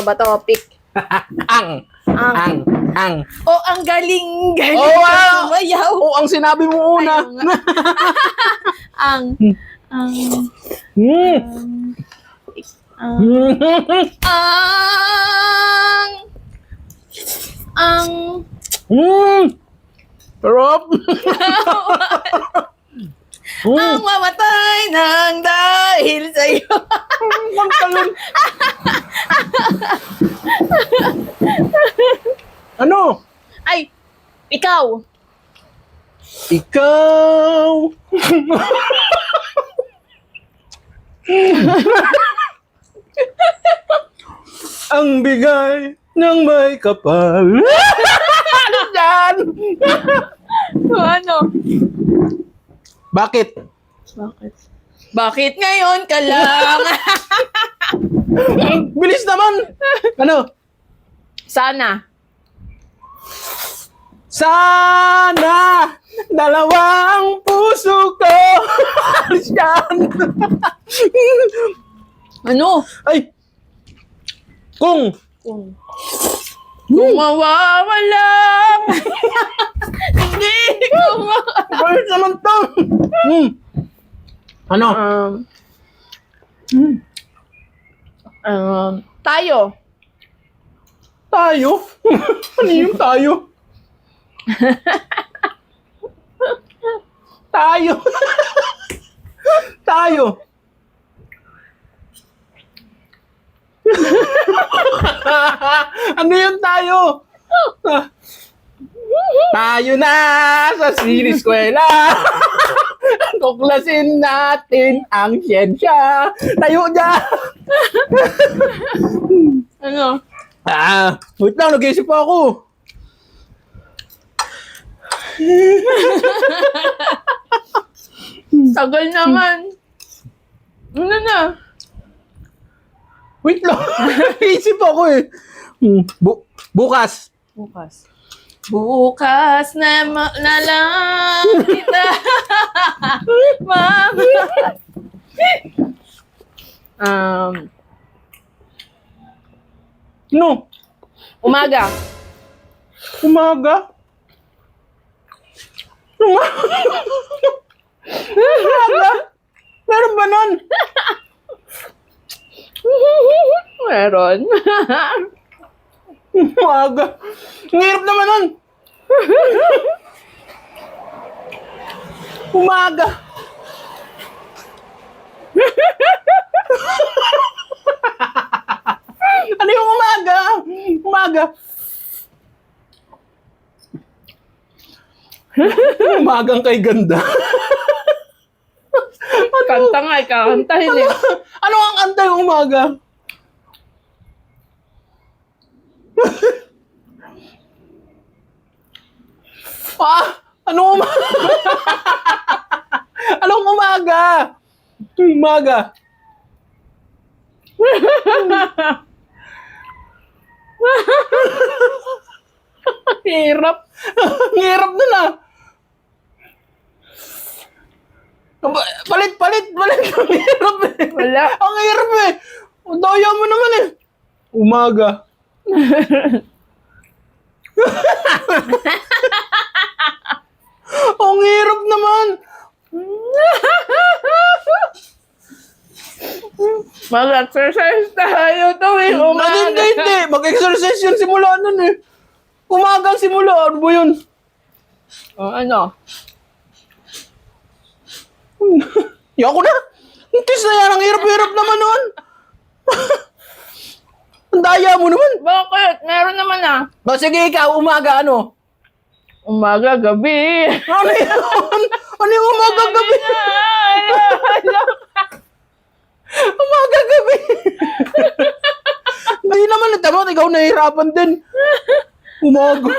ba topic? Ang. Oh, ang galing. Oh, wow. Sumayaw. Oh, ang sinabi mo una. Ayaw nga. ang, ang, Hmm. ang, Hmm. Sarap. ang mamatay nang dahil sa'yo. Ang talon. Ano? Ay, ikaw. Ikaw. Ang bigay ng may kapal. Ano yan? Ano? Bakit? Bakit? Bakit ngayon ka lang? Bilis naman. Ano? Sana. Sana dalawang puso ko. Alis yan. Ano? Ay. Kung Kung mawawala. Hindi ko bakit naman to? Ano? Tayo. Tayo? Ano yung tayo? Tayo. Tayo. Ano yung tayo? Tayo na sa siniskwela. Tuklasin natin ang siyensya. Tayo dyan. Ano? Wait lang, nag-iisip pa ako. Tagal naman. Ano na? Wait lang, nag-iisip ako eh. Bukas. Bukas. Bukas na lang kita. Mama. No, Umaga. umaga. Umaga? Meron ba nun? Meron. Umaga. Ang hirap naman nun. Umaga. Ano yung umaga? Umaga. Umagang kay ganda. Kanta nga, ikakantahin eh. Ano ang kanta yung umaga? Anong umaga? Anong umaga? Umaga. Hirap. Hirap na na. Palit. Ang hirap eh. Wala. Ang hirap eh. Daya mo naman eh. Umaga. Ang hirap naman. Mag-exercise tayo tuwing umaga. Hindi. Mag-exercise yun simula nun eh. Umaga ang simula. Ano ba yun? O, ano? Yako na. Tis na yan. Ang hirap-hirap naman nun. Ang daya mo naman. Bakit? Meron naman ah. O sige ikaw, umaga ano? Umaga, gabi. Ano yun? Ano yung umaga gabi? Umaga gabi. Hindi naman, tama, ikaw nahihirapan din. Umaga.